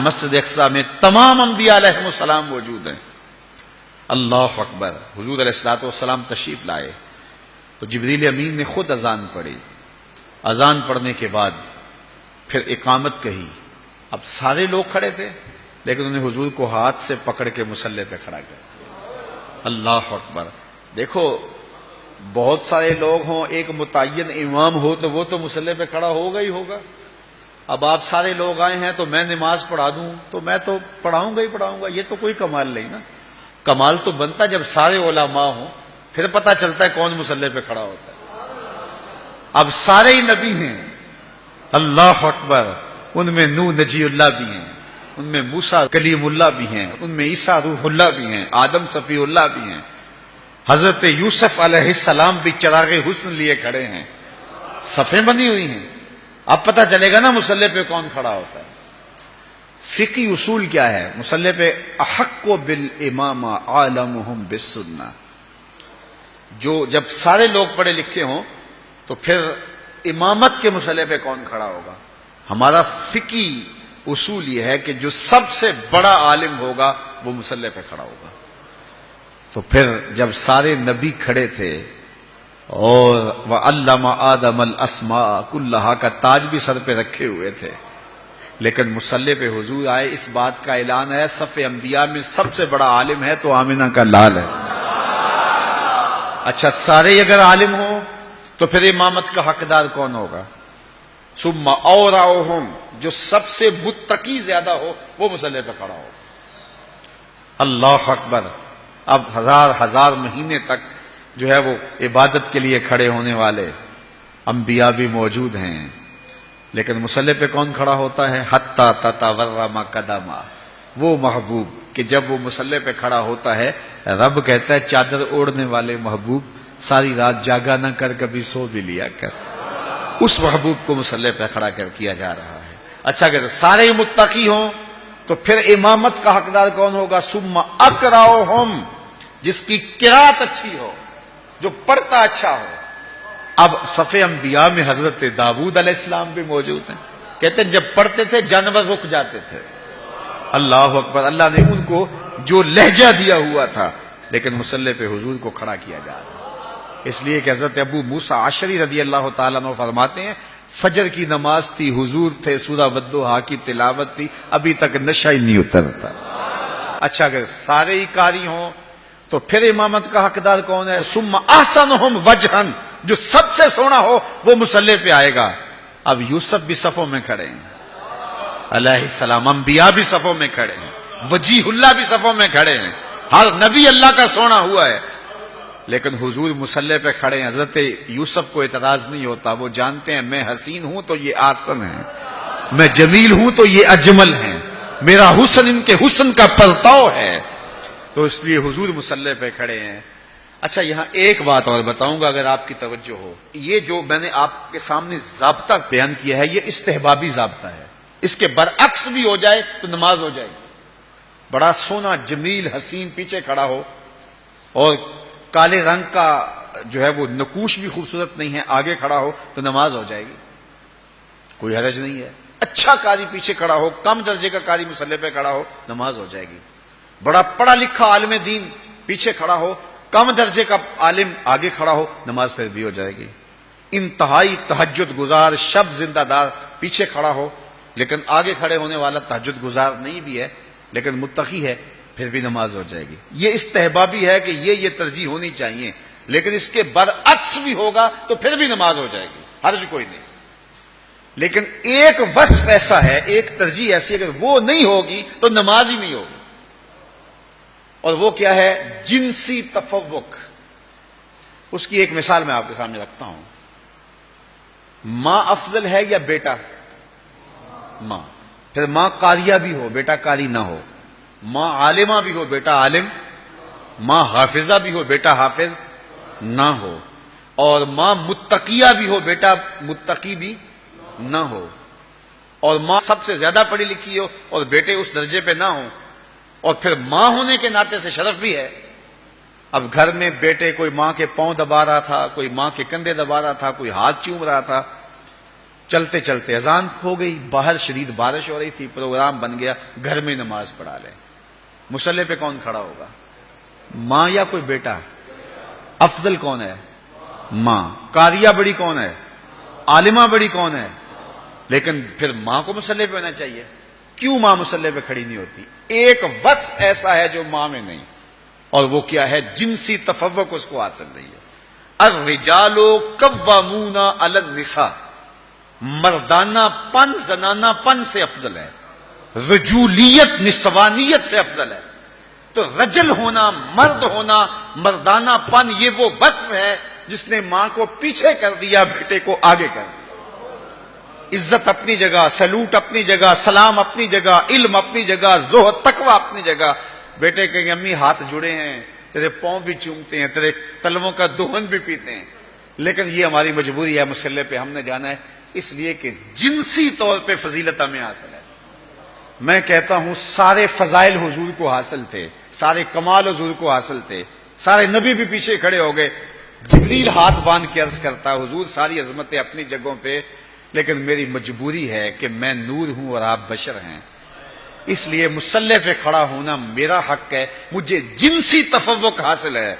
مسجد اقصی میں تمام انبیاء علیہ السلام موجود ہیں۔ اللہ اکبر۔ حضور علیہ الصلوۃ والسلام تشریف لائے تو جبریل امین نے خود اذان پڑھی۔ اذان پڑھنے کے بعد پھر اقامت کہی۔ اب سارے لوگ کھڑے تھے لیکن انہیں حضور کو ہاتھ سے پکڑ کے مصلی پہ کھڑا کیا۔ اللہ اکبر۔ دیکھو بہت سارے لوگ ہوں، ایک متعین امام ہو تو وہ تو مصلی پہ کھڑا ہوگا ہی ہوگا۔ اب آپ سارے لوگ آئے ہیں تو میں نماز پڑھا دوں تو میں تو پڑھاؤں گا ہی پڑھاؤں گا، یہ تو کوئی کمال نہیں نا۔ کمال تو بنتا جب سارے علماء ہوں، پھر پتہ چلتا ہے کون مصلی پہ کھڑا ہوتا ہے۔ اب سارے ہی نبی ہیں، اللہ اکبر۔ ان میں نوح نجی اللہ بھی ہیں، ان میں موسیٰ کلیم اللہ بھی ہیں، ان میں عیسیٰ روح اللہ بھی ہیں، آدم صفی اللہ بھی ہیں، حضرت یوسف علیہ السلام بھی چراغ حسن لیے کھڑے ہیں، صفیں بنی ہوئی ہیں۔ اب پتہ چلے گا نا مصلی پہ کون کھڑا ہوتا ہے۔ فقہی اصول کیا ہے مصلی پہ؟ احق بالامام عالمہم بالسنہ۔ جو جب سارے لوگ پڑھے لکھے ہوں تو پھر امامت کے مصلی پہ کون کھڑا ہوگا؟ ہمارا فقہی اصول یہ ہے کہ جو سب سے بڑا عالم ہوگا وہ مصلی پہ کھڑا ہوگا۔ تو پھر جب سارے نبی کھڑے تھے اور وَعَلَّمَ آدَمَ الْأَسْمَاءَ كُلَّهَا کا تاج بھی سر پہ رکھے ہوئے تھے، لیکن مصلی پہ حضور آئے، اس بات کا اعلان ہے صف انبیاء میں سب سے بڑا عالم ہے تو آمنہ کا لال ہے۔ اچھا سارے اگر عالم ہوں تو پھر امامت کا حقدار کون ہوگا؟ ثم اورعہم، جو سب سے متقی زیادہ ہو وہ مصلی پہ کھڑا ہو۔ اللہ اکبر۔ اب ہزار مہینے تک جو ہے وہ عبادت کے لیے کھڑے ہونے والے انبیاء بھی موجود ہیں، لیکن مصلی پہ کون کھڑا ہوتا ہے؟ حتی تتورم قدما، وہ محبوب کہ جب وہ مصلی پہ کھڑا ہوتا ہے رب کہتا ہے چادر اوڑھنے والے محبوب ساری رات جاگا نہ کر، کبھی سو بھی لیا کر۔ اس محبوب کو مصلی پہ کھڑا کر کیا جا رہا ہے۔ اچھا اگر سارے متقی ہوں تو پھر امامت کا حقدار کون ہوگا؟ ثم اقرأہم، جس کی قرات اچھی ہو، جو پڑھتا اچھا ہو۔ اب صف انبیاء میں حضرت داؤد علیہ السلام بھی موجود ہیں، کہتے ہیں جب پڑھتے تھے جانور رک جاتے تھے۔ اللہ اکبر۔ اللہ نے ان کو جو لہجہ دیا ہوا تھا، لیکن مصلی پہ حضور کو کھڑا کیا جا رہا ہے۔ اس لیے کہ حضرت ابو موسیٰ اشعری رضی اللہ تعالیٰ عنہ فرماتے ہیں فجر کی نماز تھی، حضور تھے، سورہ والضحیٰ کی تلاوت تھی، ابھی تک نشہ ہی نہیں اترتا۔ اچھا اگر سارے ہی قاری ہوں تو پھر امامت کا حقدار کون ہے؟ ثم احسنہم وجہا، جو سب سے سونا ہو وہ مصلی پہ آئے گا۔ اب یوسف بھی صفوں میں کھڑے ہیں علیہ السلام، انبیاء بھی صفوں میں کھڑے ہیں، وجیہ اللہ بھی صفوں میں کھڑے ہیں، ہر نبی اللہ کا سونا ہوا ہے، لیکن حضور مصلی پہ کھڑے ہیں۔ حضرت یوسف کو اعتراض نہیں ہوتا، وہ جانتے ہیں میں حسین ہوں تو یہ آسن ہے، میں جمیل ہوں تو یہ اجمل ہیں، میرا حسن ان کے حسن کا پرتاؤ ہے، تو اس لیے حضور مصلی پہ کھڑے ہیں۔ اچھا یہاں ایک بات اور بتاؤں گا اگر آپ کی توجہ ہو، یہ جو میں نے آپ کے سامنے ضابطہ بیان کیا ہے یہ استحبابی ضابطہ ہے، اس کے برعکس بھی ہو جائے تو نماز ہو جائے گی۔ بڑا سونا جمیل حسین پیچھے کھڑا ہو اور کالے رنگ کا جو ہے وہ نقوش بھی خوبصورت نہیں ہے آگے کھڑا ہو تو نماز ہو جائے گی، کوئی حرج نہیں ہے۔ اچھا قاری پیچھے کھڑا ہو، کم درجے کا قاری مصلی پہ کھڑا ہو، نماز ہو جائے گی۔ بڑا پڑھا لکھا عالم دین پیچھے کھڑا ہو، کم درجے کا عالم آگے کھڑا ہو، نماز پھر بھی ہو جائے گی۔ انتہائی تہجد گزار شب زندہ دار پیچھے کھڑا ہو لیکن آگے کھڑے ہونے والا تہجد گزار نہیں بھی ہے لیکن متقی ہے، پھر بھی نماز ہو جائے گی۔ یہ استحبابی ہے کہ یہ ترجیح ہونی چاہیے، لیکن اس کے برعکس بھی ہوگا تو پھر بھی نماز ہو جائے گی، حرج کوئی نہیں۔ لیکن ایک وصف ایسا ہے، ایک ترجیح ایسی اگر وہ نہیں ہوگی تو نماز ہی نہیں ہوگی، اور وہ کیا ہے؟ جنسی تفوق۔ اس کی ایک مثال میں آپ کے سامنے رکھتا ہوں۔ ماں افضل ہے یا بیٹا؟ ماں۔ پھر ماں قاریہ بھی ہو بیٹا قاری نہ ہو، ماں عالمہ بھی ہو بیٹا عالم، ماں حافظہ بھی ہو بیٹا حافظ نہ ہو، اور ماں متقیہ بھی ہو بیٹا متقی بھی نہ ہو، اور ماں سب سے زیادہ پڑھی لکھی ہو اور بیٹے اس درجے پہ نہ ہوں، اور پھر ماں ہونے کے ناطے سے شرف بھی ہے۔ اب گھر میں بیٹے کوئی ماں کے پاؤں دبا رہا تھا، کوئی ماں کے کندھے دبا رہا تھا، کوئی ہاتھ چوم رہا تھا، چلتے چلتے اذان ہو گئی، باہر شدید بارش ہو رہی تھی، پروگرام بن گیا گھر میں نماز پڑھا لیں۔ مصلی پہ کون کھڑا ہوگا؟ ماں یا کوئی بیٹا؟ افضل کون ہے؟ ماں۔ قاریہ بڑی کون ہے؟ عالمہ بڑی کون ہے؟ لیکن پھر ماں کو مصلی پہ ہونا چاہیے۔ کیوں ماں مصلی پہ کھڑی نہیں ہوتی؟ ایک وصف ایسا ہے جو ماں میں نہیں، اور وہ کیا ہے؟ جنسی تفوق اس کو حاصل نہیں ہے۔ الرجال قوامون علی النساء، مردانہ پن زنانہ پن سے افضل ہے، رجولیت نسوانیت سے افضل ہے۔ تو رجل ہونا، مرد ہونا، مردانہ پن، یہ وہ وصف ہے جس نے ماں کو پیچھے کر دیا، بیٹے کو آگے کر دیا۔ عزت اپنی جگہ، سلوٹ اپنی جگہ، سلام اپنی جگہ، علم اپنی جگہ، زہد تقوی اپنی جگہ۔ بیٹے کہیں امی ہاتھ جڑے ہیں، تیرے پاؤں بھی چومتے ہیں، تیرے تلووں کا دہن بھی پیتے ہیں، لیکن یہ ہماری مجبوری ہے، مصلی پہ ہم نے جانا ہے، اس لیے کہ جنسی طور پہ فضیلت ہمیں حاصل ہے۔ میں کہتا ہوں سارے فضائل حضور کو حاصل تھے، سارے کمال حضور کو حاصل تھے، سارے نبی بھی پیچھے کھڑے ہو گئے۔ جبریل ہاتھ باندھ کے عرض کرتا، حضور ساری عظمتیں اپنی جگہوں پہ، لیکن میری مجبوری ہے کہ میں نور ہوں اور آپ بشر ہیں، اس لیے مصلی پہ کھڑا ہونا میرا حق ہے، مجھے جنسی تفوق حاصل ہے،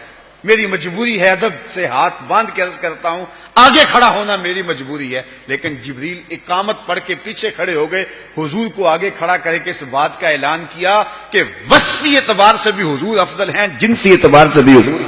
میری مجبوری ہے، ادب سے ہاتھ باندھ کے عرض کرتا ہوں آگے کھڑا ہونا میری مجبوری ہے۔ لیکن جبریل اقامت پڑھ کے پیچھے کھڑے ہو گئے، حضور کو آگے کھڑا کر کے اس بات کا اعلان کیا کہ وصفی اعتبار سے بھی حضور افضل ہیں، جنسی اعتبار سے بھی حضور